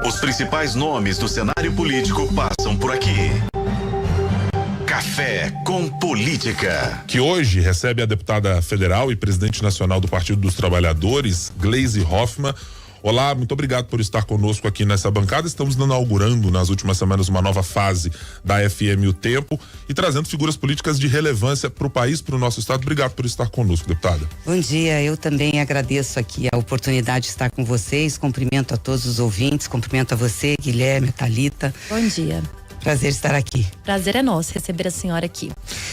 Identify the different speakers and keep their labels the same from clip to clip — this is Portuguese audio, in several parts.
Speaker 1: Os principais nomes do cenário político passam por aqui. Café com Política.
Speaker 2: Que hoje recebe a deputada federal e presidente nacional do Partido dos Trabalhadores, Gleisi Hoffmann. Olá, muito obrigado por estar conosco aqui nessa bancada. Estamos inaugurando nas últimas semanas uma nova fase da FM O Tempo e trazendo figuras políticas de relevância para o país, para o nosso estado. Obrigado por estar conosco, deputada.
Speaker 3: Bom dia, eu também agradeço aqui a oportunidade de estar com vocês. Cumprimento a todos os ouvintes, cumprimento a você, Guilherme, a Thalita.
Speaker 4: Bom dia.
Speaker 3: Prazer estar aqui.
Speaker 4: Prazer é nosso receber a senhora aqui.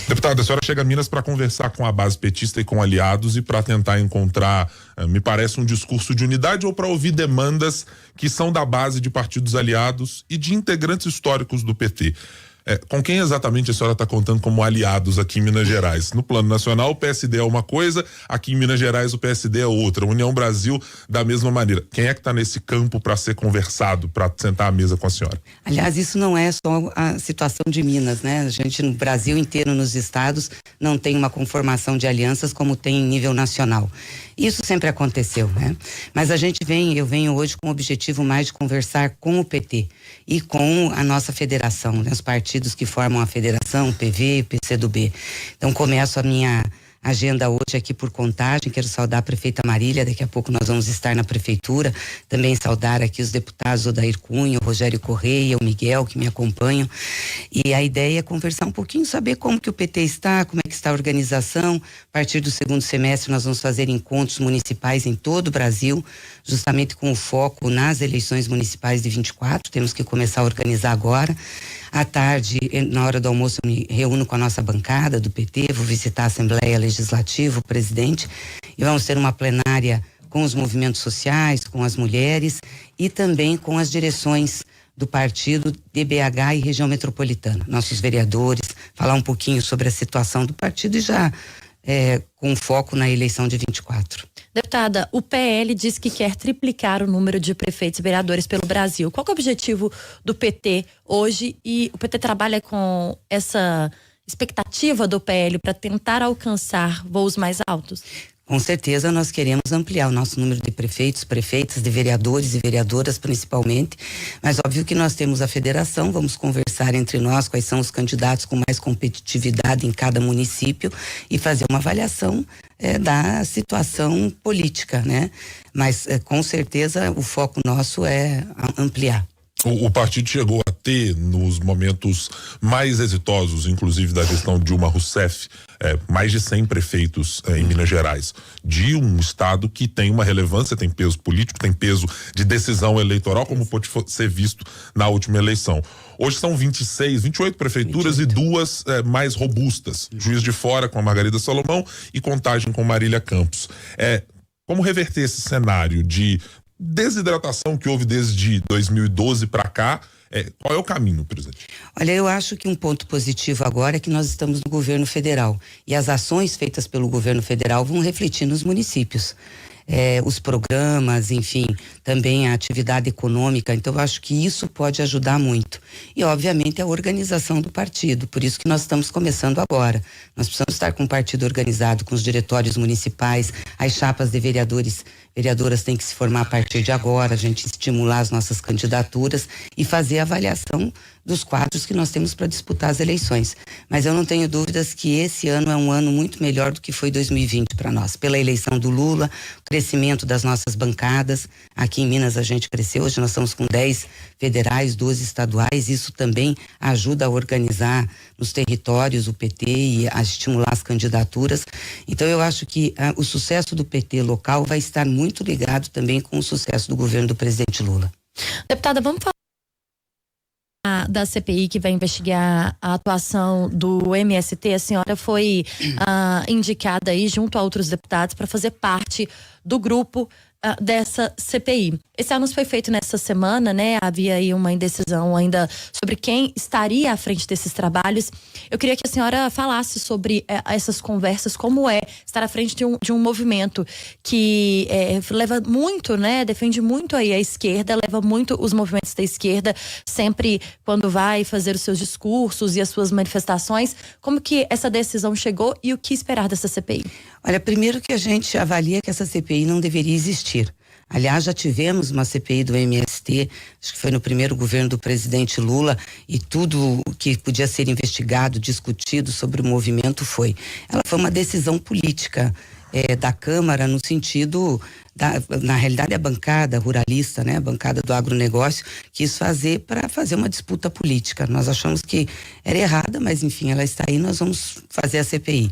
Speaker 2: Deputada, a senhora chega a Minas para conversar com a base petista e com aliados e para tentar encontrar, me parece, um discurso de unidade ou para ouvir demandas que são da base de partidos aliados e de integrantes históricos do PT. Com quem exatamente a senhora está contando como aliados aqui em Minas Gerais? No plano nacional, o PSD é uma coisa, aqui em Minas Gerais o PSD é outra. União Brasil, da mesma maneira. Quem é que está nesse campo para ser conversado, para sentar à mesa com a senhora?
Speaker 3: Aliás, isso não é só a situação de Minas, né? A gente no Brasil inteiro, nos estados, não tem uma conformação de alianças como tem em nível nacional. Isso sempre aconteceu, né? Mas eu venho hoje com o objetivo mais de conversar com o PT e com a nossa federação, né? Os partidos que formam a federação, PV, PCdoB. Então começo a minha agenda hoje aqui por Contagem. Quero saudar a prefeita Marília, daqui a pouco nós vamos estar na prefeitura, também saudar aqui os deputados Odair Cunha, o Rogério Correia, o Miguel, que me acompanham, e a ideia é conversar um pouquinho, saber como que o PT está, como é que está a organização. A partir do segundo semestre nós vamos fazer encontros municipais em todo o Brasil, justamente com o foco nas eleições municipais de 24, temos que começar a organizar agora. À tarde, na hora do almoço, eu me reúno com a nossa bancada do PT, vou visitar a Assembleia Legislativa, o presidente, e vamos ter uma plenária com os movimentos sociais, com as mulheres e também com as direções do partido DBH e região metropolitana, nossos vereadores, falar um pouquinho sobre a situação do partido e já com foco na eleição de 24.
Speaker 4: Deputada, o PL diz que quer triplicar o número de prefeitos e vereadores pelo Brasil. Qual que é o objetivo do PT hoje? E o PT trabalha com essa expectativa do PL para tentar alcançar voos mais altos?
Speaker 3: Com certeza nós queremos ampliar o nosso número de prefeitos, prefeitas, de vereadores e vereadoras principalmente, mas óbvio que nós temos a federação, vamos conversar entre nós quais são os candidatos com mais competitividade em cada município e fazer uma avaliação da situação política, né? Mas com certeza o foco nosso é ampliar.
Speaker 2: O partido chegou a ter, nos momentos mais exitosos, inclusive da gestão de Dilma Rousseff, mais de 100 prefeitos em Minas Gerais, de um estado que tem uma relevância, tem peso político, tem peso de decisão eleitoral, como pôde ser visto na última eleição. Hoje são 28 prefeituras 28. E duas mais robustas, Juiz de Fora com a Margarida Salomão e Contagem com Marília Campos. Como reverter esse cenário de desidratação que houve desde 2012 para cá? Qual é o caminho, presidente?
Speaker 3: Olha, eu acho que um ponto positivo agora é que nós estamos no governo federal e as ações feitas pelo governo federal vão refletir nos municípios. Os programas, enfim, também a atividade econômica, então eu acho que isso pode ajudar muito. E obviamente a organização do partido, por isso que nós estamos começando agora. Nós precisamos estar com o partido organizado, com os diretórios municipais, as chapas de vereadoras têm que se formar a partir de agora, a gente estimular as nossas candidaturas e fazer a avaliação dos quadros que nós temos para disputar as eleições. Mas eu não tenho dúvidas que esse ano é um ano muito melhor do que foi 2020 para nós, pela eleição do Lula, o crescimento das nossas bancadas. Aqui em Minas a gente cresceu, hoje nós estamos com 10 federais, 12 estaduais, isso também ajuda a organizar nos territórios o PT e a estimular as candidaturas. Então eu acho que o sucesso do PT local vai estar muito ligado também com o sucesso do governo do presidente Lula.
Speaker 4: Deputada, vamos falar da CPI que vai investigar a atuação do MST. A senhora foi indicada aí junto a outros deputados para fazer parte do grupo dessa CPI. Esse anúncio foi feito nessa semana, né? Havia aí uma indecisão ainda sobre quem estaria à frente desses trabalhos. Eu queria que a senhora falasse sobre essas conversas, como é estar à frente de um movimento que leva muito, né? Defende muito aí a esquerda, leva muito os movimentos da esquerda, sempre quando vai fazer os seus discursos e as suas manifestações. Como que essa decisão chegou e o que esperar dessa CPI?
Speaker 3: Olha, primeiro que a gente avalia que essa CPI não deveria existir. Aliás, já tivemos uma CPI do MST, acho que foi no primeiro governo do presidente Lula, e tudo que podia ser investigado, discutido sobre o movimento foi. Ela foi uma decisão política da Câmara no sentido na realidade a bancada ruralista, né, a bancada do agronegócio quis fazer para fazer uma disputa política. Nós achamos que era errada, mas enfim, ela está aí, nós vamos fazer a CPI.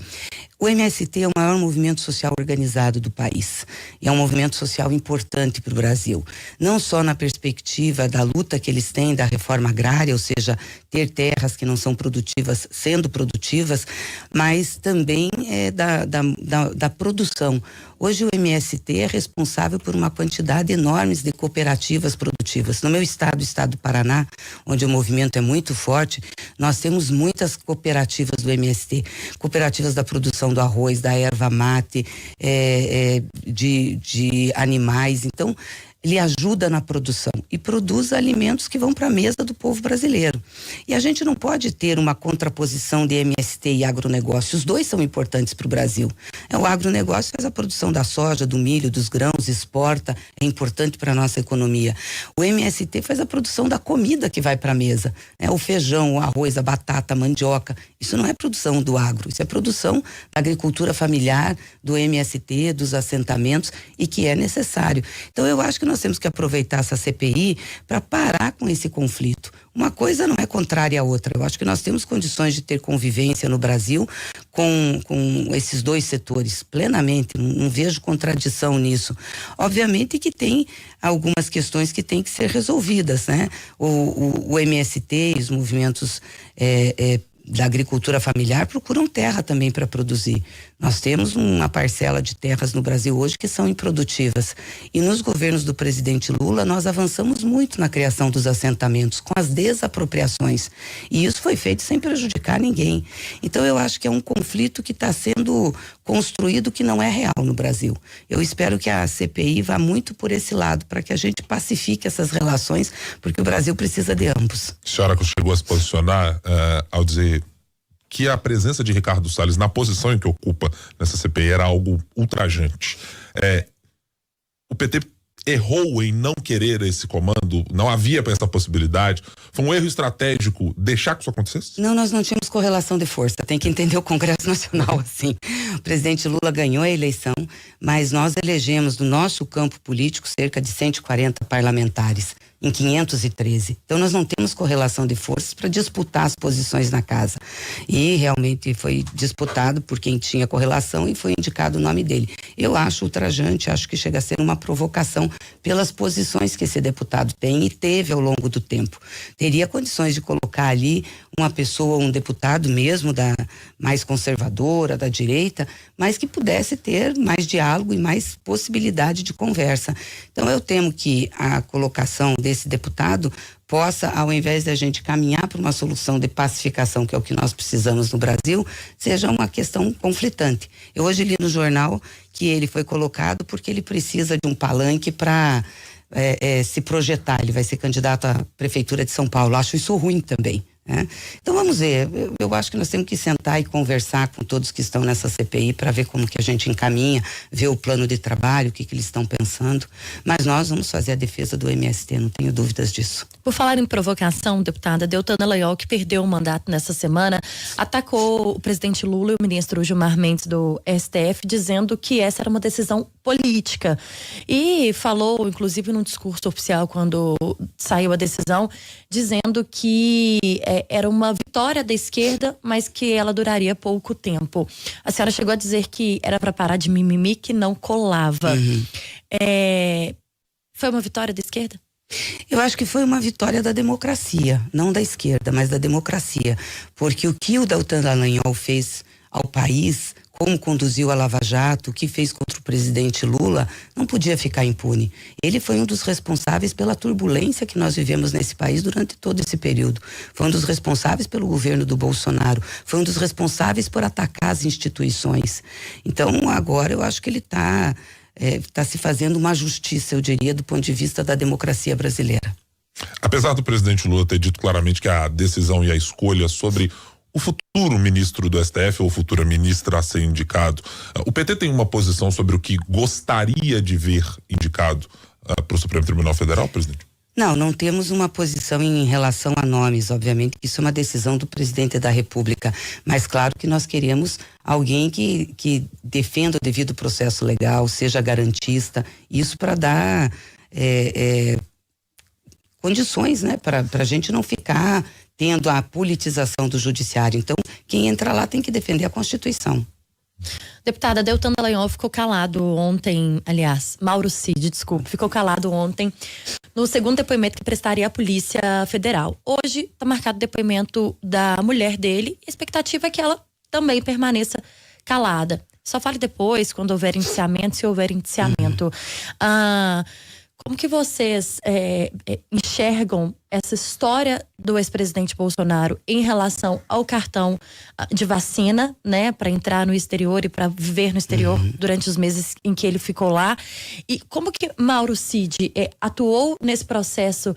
Speaker 3: O MST é o maior movimento social organizado do país. E é um movimento social importante para o Brasil. Não só na perspectiva da luta que eles têm da reforma agrária, ou seja, ter terras que não são produtivas sendo produtivas, mas também da produção. Hoje o MST é responsável por uma quantidade enorme de cooperativas produtivas. No meu estado, o estado do Paraná, onde o movimento é muito forte, nós temos muitas cooperativas do MST, cooperativas da produção do arroz, da erva mate, de animais. Então, ele ajuda na produção e produz alimentos que vão para a mesa do povo brasileiro. E a gente não pode ter uma contraposição de MST e agronegócio. Os dois são importantes para o Brasil. O agronegócio faz a produção da soja, do milho, dos grãos, exporta, é importante para a nossa economia. O MST faz a produção da comida que vai para a mesa. O feijão, o arroz, a batata, a mandioca. Isso não é produção do agro, isso é produção da agricultura familiar, do MST, dos assentamentos, e que é necessário. Então eu acho que nós temos que aproveitar essa CPI para parar com esse conflito. Uma coisa não é contrária à outra. Eu acho que nós temos condições de ter convivência no Brasil com esses dois setores plenamente. Não vejo contradição nisso. Obviamente que tem algumas questões que têm que ser resolvidas, né? O MST, os movimentos da agricultura familiar procuram terra também para produzir. Nós temos uma parcela de terras no Brasil hoje que são improdutivas. E nos governos do presidente Lula, nós avançamos muito na criação dos assentamentos, com as desapropriações. E isso foi feito sem prejudicar ninguém. Então eu acho que é um conflito que está sendo construído que não é real no Brasil. Eu espero que a CPI vá muito por esse lado, para que a gente pacifique essas relações, porque o Brasil precisa de ambos.
Speaker 2: A senhora chegou a se posicionar ao dizer que a presença de Ricardo Salles na posição em que ocupa nessa CPI era algo ultrajante. O PT errou em não querer esse comando? Não havia essa possibilidade? Foi um erro estratégico deixar que isso acontecesse?
Speaker 3: Não, nós não tínhamos correlação de força. Tem que entender o Congresso Nacional assim. O presidente Lula ganhou a eleição, mas nós elegemos do nosso campo político cerca de 140 parlamentares em 513. Então nós não temos correlação de forças para disputar as posições na casa. E realmente foi disputado por quem tinha correlação e foi indicado o nome dele. Eu acho ultrajante, acho que chega a ser uma provocação pelas posições que esse deputado tem e teve ao longo do tempo. Teria condições de colocar ali uma pessoa, um deputado mesmo da mais conservadora, da direita, mas que pudesse ter mais diálogo e mais possibilidade de conversa. Então eu temo que a colocação desse deputado possa, ao invés de a gente caminhar para uma solução de pacificação, que é o que nós precisamos no Brasil, seja uma questão conflitante. Eu hoje li no jornal que ele foi colocado porque ele precisa de um palanque para se projetar. Ele vai ser candidato à Prefeitura de São Paulo. Acho isso ruim também. Então vamos ver, eu acho que nós temos que sentar e conversar com todos que estão nessa CPI para ver como que a gente encaminha, ver o plano de trabalho, o que eles estão pensando, mas nós vamos fazer a defesa do MST, não tenho dúvidas disso.
Speaker 4: Por falar em provocação, deputada, Deltan Dallagnol, que perdeu o mandato nessa semana, atacou o presidente Lula e o ministro Gilmar Mendes do STF, dizendo que essa era uma decisão política, e falou, inclusive num discurso oficial quando saiu a decisão, dizendo que era uma vitória da esquerda, mas que ela duraria pouco tempo. A senhora chegou a dizer que era para parar de mimimi, que não colava.
Speaker 3: Uhum.
Speaker 4: Foi uma vitória da esquerda?
Speaker 3: Eu acho que foi uma vitória da democracia, não da esquerda, mas da democracia, porque o que o Deltan Dallagnol fez ao país, como conduziu a Lava Jato, o que fez contra o presidente Lula, não podia ficar impune. Ele foi um dos responsáveis pela turbulência que nós vivemos nesse país durante todo esse período. Foi um dos responsáveis pelo governo do Bolsonaro. Foi um dos responsáveis por atacar as instituições. Então, agora eu acho que ele está se fazendo uma justiça, eu diria, do ponto de vista da democracia brasileira.
Speaker 2: Apesar do presidente Lula ter dito claramente que a decisão e a escolha sobre o futuro ministro do STF ou futura ministra a ser indicado, o PT tem uma posição sobre o que gostaria de ver indicado para o Supremo Tribunal Federal, presidente?
Speaker 3: Não temos uma posição em relação a nomes, obviamente, isso é uma decisão do presidente da República, mas claro que nós queremos alguém que defenda o devido processo legal, seja garantista, isso para dar condições, né, para a gente não ficar tendo a politização do judiciário. Então, quem entra lá tem que defender a Constituição.
Speaker 4: Deputada, Deltan Dallagnol ficou calado ontem, aliás, Mauro Cid, desculpe, ficou calado ontem no segundo depoimento que prestaria à Polícia Federal. Hoje está marcado o depoimento da mulher dele, a expectativa é que ela também permaneça calada. Só fale depois, quando houver indiciamento, se houver indiciamento. Como que vocês enxergam essa história do ex-presidente Bolsonaro em relação ao cartão de vacina, né, para entrar no exterior e para viver no exterior durante os meses em que ele ficou lá? E como que Mauro Cid atuou nesse processo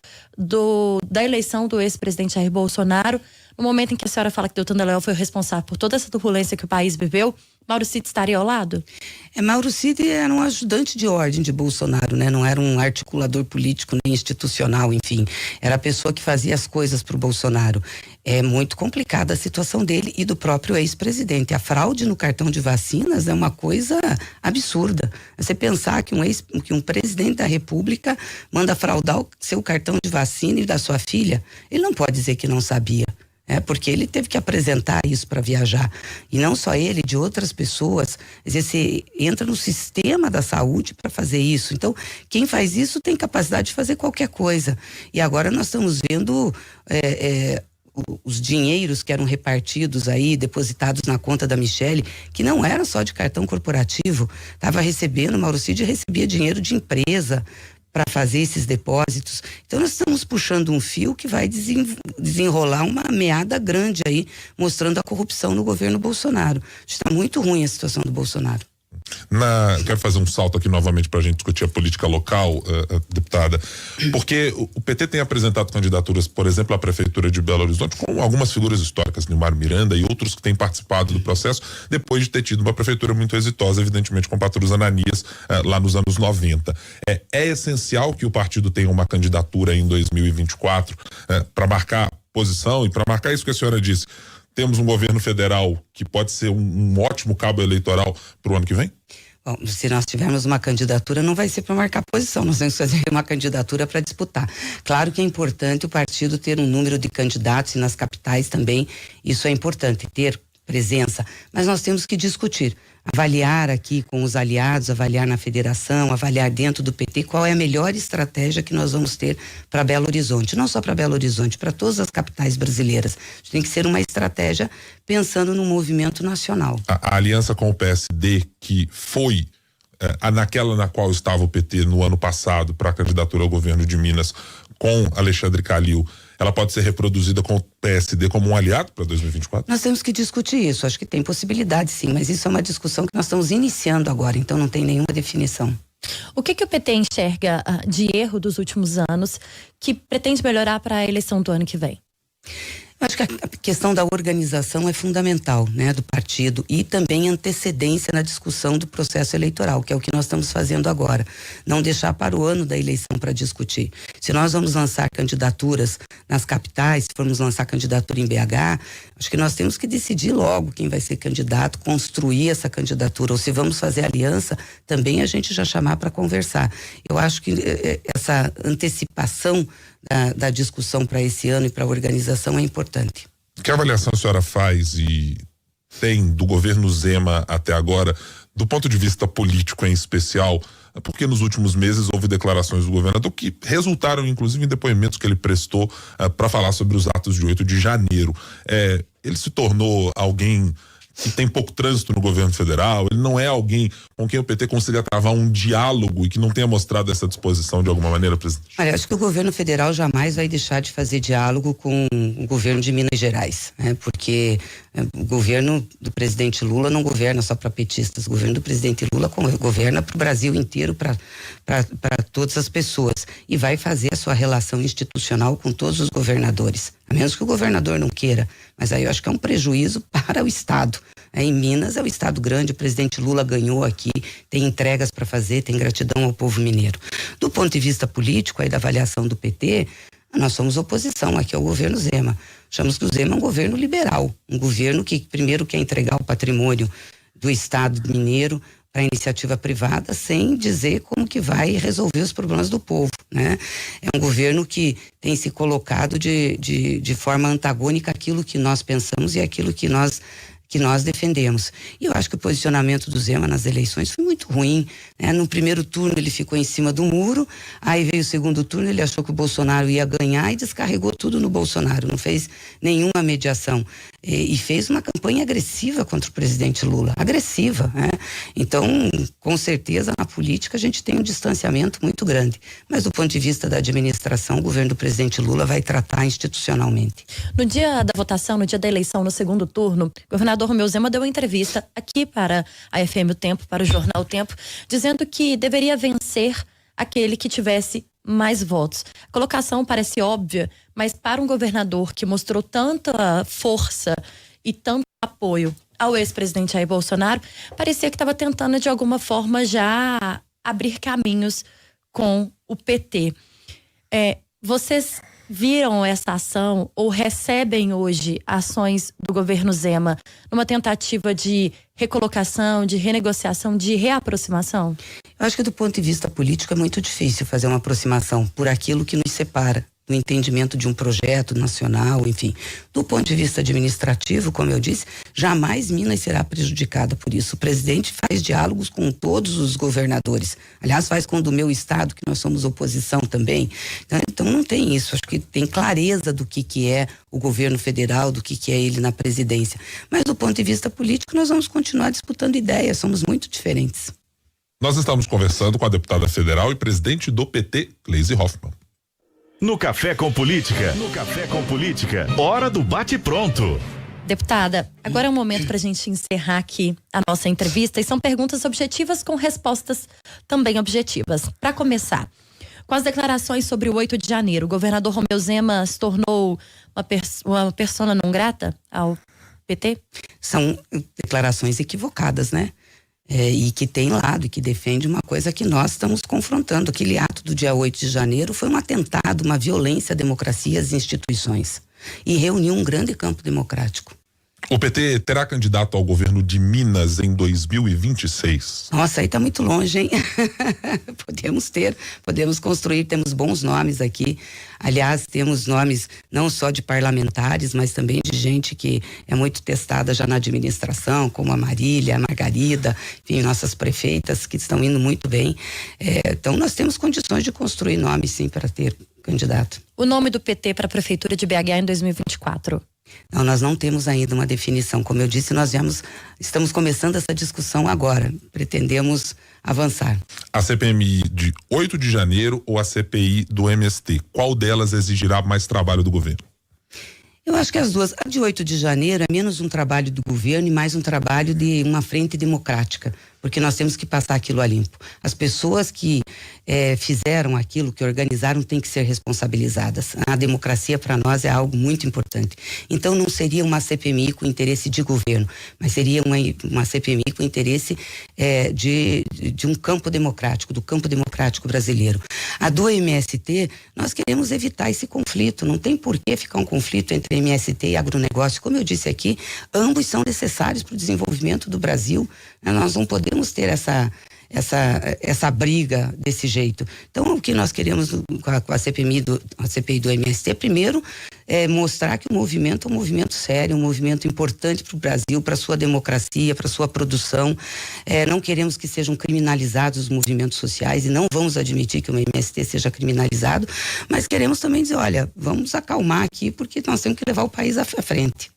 Speaker 4: da eleição do ex-presidente Jair Bolsonaro, no momento em que a senhora fala que Deltan Dallagnol foi o responsável por toda essa turbulência que o país viveu? Mauro Cid estaria ao lado?
Speaker 3: Mauro Cid era um ajudante de ordem de Bolsonaro, né? Não era um articulador político nem institucional, enfim. Era a pessoa que fazia as coisas para o Bolsonaro. É muito complicada a situação dele e do próprio ex-presidente. A fraude no cartão de vacinas é uma coisa absurda. Você pensar que um presidente da República manda fraudar o seu cartão de vacina e da sua filha, ele não pode dizer que não sabia. Porque ele teve que apresentar isso para viajar. E não só ele, de outras pessoas. Quer dizer, você entra no sistema da saúde para fazer isso. Então, quem faz isso tem capacidade de fazer qualquer coisa. E agora nós estamos vendo os dinheiros que eram repartidos aí, depositados na conta da Michele, que não era só de cartão corporativo. Estava recebendo, Mauro Cid recebia dinheiro de empresa para fazer esses depósitos. Então nós estamos puxando um fio que vai desenrolar uma meada grande aí, mostrando a corrupção no governo Bolsonaro. Está muito ruim a situação do Bolsonaro.
Speaker 2: Quero fazer um salto aqui novamente para a gente discutir a política local, deputada, porque o PT tem apresentado candidaturas, por exemplo, à Prefeitura de Belo Horizonte, com algumas figuras históricas, Nilmar Miranda e outros que têm participado do processo, depois de ter tido uma prefeitura muito exitosa, evidentemente com Patrus Ananias, lá nos anos 90. É essencial que o partido tenha uma candidatura em 2024 para marcar posição e para marcar isso que a senhora disse. Temos um governo federal que pode ser um ótimo cabo eleitoral para o ano que vem?
Speaker 3: Bom, se nós tivermos uma candidatura, não vai ser para marcar posição, nós temos que fazer uma candidatura para disputar. Claro que é importante o partido ter um número de candidatos e nas capitais também, isso é importante, ter presença, mas nós temos que discutir, avaliar aqui com os aliados, avaliar na federação, avaliar dentro do PT qual é a melhor estratégia que nós vamos ter para Belo Horizonte, não só para Belo Horizonte, para todas as capitais brasileiras. Tem que ser uma estratégia pensando no movimento nacional.
Speaker 2: A aliança com o PSD, que foi naquela na qual estava o PT no ano passado para a candidatura ao governo de Minas com Alexandre Calil, ela pode ser reproduzida com o PSD como um aliado para 2024?
Speaker 3: Nós temos que discutir isso, acho que tem possibilidade sim, mas isso é uma discussão que nós estamos iniciando agora, então não tem nenhuma definição.
Speaker 4: O que o PT enxerga de erro dos últimos anos que pretende melhorar para a eleição do ano que vem?
Speaker 3: Eu acho que a questão da organização é fundamental, né, do partido, e também antecedência na discussão do processo eleitoral, que é o que nós estamos fazendo agora. Não deixar para o ano da eleição para discutir. Se nós vamos lançar candidaturas nas capitais, se formos lançar candidatura em BH, acho que nós temos que decidir logo quem vai ser candidato, construir essa candidatura, ou se vamos fazer aliança, também a gente já chamar para conversar. Eu acho que essa antecipação da discussão para esse ano e para a organização é importante.
Speaker 2: Que avaliação a senhora faz e tem do governo Zema até agora, do ponto de vista político em especial, porque nos últimos meses houve declarações do governador que resultaram inclusive em depoimentos que ele prestou para falar sobre os atos de 8 de janeiro. Ele se tornou alguém que tem pouco trânsito no governo federal, ele não é alguém com quem o PT consiga travar um diálogo e que não tenha mostrado essa disposição de alguma maneira, presidente?
Speaker 3: Olha, acho que o governo federal jamais vai deixar de fazer diálogo com o governo de Minas Gerais, né? Porque o governo do presidente Lula não governa só para petistas, o governo do presidente Lula governa para o Brasil inteiro, para todas as pessoas, e vai fazer a sua relação institucional com todos os governadores. a menos que o governador não queira, mas aí eu acho que é um prejuízo para o Estado. Em Minas é o Estado grande, o presidente Lula ganhou aqui, tem entregas para fazer, tem gratidão ao povo mineiro. Do ponto de vista político, aí da avaliação do PT, nós somos oposição aqui ao governo Zema. Achamos que o Zema é um governo liberal, um governo que primeiro quer entregar o patrimônio do Estado mineiro para a iniciativa privada sem dizer como que vai resolver os problemas do povo, né? É um governo que tem se colocado de forma antagônica àquilo que nós pensamos e àquilo que nós defendemos. E eu acho que o posicionamento do Zema nas eleições foi muito ruim, né? No primeiro turno ele ficou em cima do muro, aí veio o segundo turno, ele achou que o Bolsonaro ia ganhar e descarregou tudo no Bolsonaro, não fez nenhuma mediação e fez uma campanha agressiva contra o presidente Lula, agressiva, né? Então, com certeza na política a gente tem um distanciamento muito grande, mas do ponto de vista da administração, o governo do presidente Lula vai tratar institucionalmente.
Speaker 4: No dia da votação, no dia da eleição, no segundo turno, o governador Romeu Zema deu uma entrevista aqui para a FM O Tempo, para o jornal O Tempo, dizendo que deveria vencer aquele que tivesse mais votos. A colocação parece óbvia, mas para um governador que mostrou tanta força e tanto apoio ao ex-presidente Jair Bolsonaro, parecia que estava tentando de alguma forma já abrir caminhos com o PT. Vocês viram essa ação ou recebem hoje ações do governo Zema numa tentativa de recolocação, de renegociação, de reaproximação?
Speaker 3: Eu acho que do ponto de vista político é muito difícil fazer uma aproximação por aquilo que nos separa, do entendimento de um projeto nacional, enfim. Do ponto de vista administrativo, como eu disse, jamais Minas será prejudicada por isso. O presidente faz diálogos com todos os governadores. Aliás, faz com o do meu estado, que nós somos oposição também. Então não tem isso. Acho que tem clareza do que é o governo federal, do que é ele na presidência. Mas do ponto de vista político, nós vamos continuar disputando ideias. Somos muito diferentes.
Speaker 2: Nós estamos conversando com a deputada federal e presidente do PT, Gleisi Hoffmann.
Speaker 1: No Café com Política, hora do bate-pronto.
Speaker 4: Deputada, agora é o momento para a gente encerrar aqui a nossa entrevista e são perguntas objetivas com respostas também objetivas. Para começar, com as declarações sobre o 8 de janeiro, o governador Romeu Zema se tornou uma persona não grata ao PT?
Speaker 3: São declarações equivocadas, né? E que tem lado e que defende uma coisa que nós estamos confrontando. Aquele ato do dia 8 de janeiro foi um atentado, uma violência à democracia e às instituições e reuniu um grande campo democrático.
Speaker 2: O PT terá candidato ao governo de Minas em 2026?
Speaker 3: Nossa, aí tá muito longe, hein? Podemos construir, temos bons nomes aqui. Aliás, temos nomes não só de parlamentares, mas também de gente que é muito testada já na administração, como a Marília, a Margarida, enfim, nossas prefeitas que estão indo muito bem. Então, nós temos condições de construir nomes, sim, para ter candidato.
Speaker 4: O nome do PT para a Prefeitura de BH em 2024?
Speaker 3: Não, nós não temos ainda uma definição. Como eu disse, estamos começando essa discussão agora. Pretendemos avançar.
Speaker 2: A CPMI de 8 de janeiro ou a CPI do MST? Qual delas exigirá mais trabalho do governo?
Speaker 3: Eu acho que as duas. A de 8 de janeiro é menos um trabalho do governo e mais um trabalho de uma frente democrática, porque nós temos que passar aquilo a limpo. As pessoas que fizeram aquilo, que organizaram, têm que ser responsabilizadas. A democracia para nós é algo muito importante. Então não seria uma CPMI com interesse de governo, mas seria uma CPMI com interesse de um campo democrático, do campo democrático brasileiro. A do MST, nós queremos evitar esse conflito. Não tem por que ficar um conflito entre MST e agronegócio. Como eu disse aqui, ambos são necessários para o desenvolvimento do Brasil. Nós não podemos ter essa briga desse jeito. Então, o que nós queremos com a CPI do MST, primeiro, é mostrar que o movimento é um movimento sério, um movimento importante para o Brasil, para a sua democracia, para a sua produção. Não queremos que sejam criminalizados os movimentos sociais e não vamos admitir que o MST seja criminalizado, mas queremos também dizer, olha, vamos acalmar aqui porque nós temos que levar o país à frente.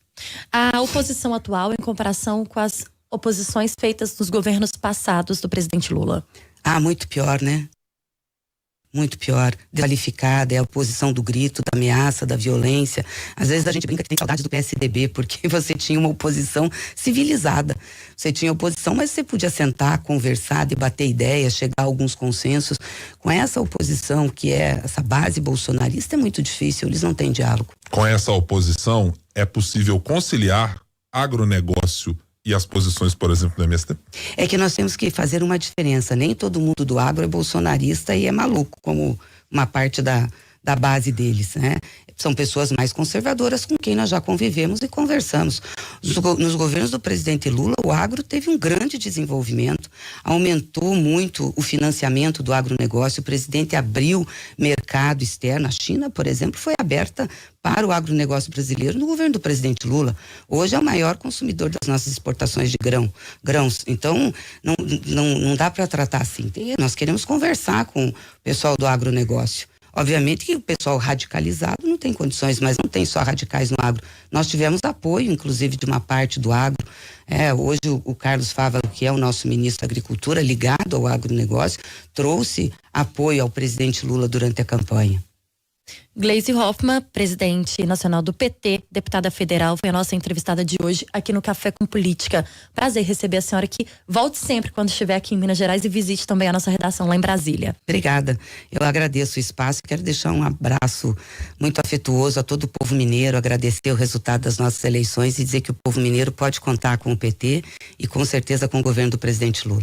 Speaker 4: A oposição atual, em comparação com as oposições feitas nos governos passados do presidente Lula?
Speaker 3: Muito pior, né? Muito pior, desqualificada, é a oposição do grito, da ameaça, da violência. Às vezes a gente brinca que tem saudade do PSDB, porque você tinha uma oposição civilizada. Você tinha oposição, mas você podia sentar, conversar, debater ideias, chegar a alguns consensos. Com essa oposição, que é essa base bolsonarista, é muito difícil, eles não têm diálogo.
Speaker 2: com essa oposição, é possível conciliar agronegócio e as posições, por exemplo, do MST?
Speaker 3: É que nós temos que fazer uma diferença. Nem todo mundo do agro é bolsonarista e é maluco, como uma parte da base deles, né? São pessoas mais conservadoras com quem nós já convivemos e conversamos. Nos governos do presidente Lula, o agro teve um grande desenvolvimento, aumentou muito o financiamento do agronegócio, o presidente abriu mercado externo. A China, por exemplo, foi aberta para o agronegócio brasileiro no governo do presidente Lula. Hoje é o maior consumidor das nossas exportações de grãos. Então, não dá para tratar assim. Nós queremos conversar com o pessoal do agronegócio. Obviamente que o pessoal radicalizado não tem condições, mas não tem só radicais no agro. Nós tivemos apoio, inclusive, de uma parte do agro. Hoje o Carlos Fávaro, que é o nosso ministro da Agricultura, ligado ao agronegócio, trouxe apoio ao presidente Lula durante a campanha.
Speaker 4: Gleisi Hoffmann, presidente nacional do PT, deputada federal, foi a nossa entrevistada de hoje aqui no Café com Política. Prazer receber a senhora aqui. Volte sempre quando estiver aqui em Minas Gerais e visite também a nossa redação lá em Brasília.
Speaker 3: Obrigada. Eu agradeço o espaço. Quero deixar um abraço muito afetuoso a todo o povo mineiro, agradecer o resultado das nossas eleições e dizer que o povo mineiro pode contar com o PT e com certeza com o governo do presidente Lula.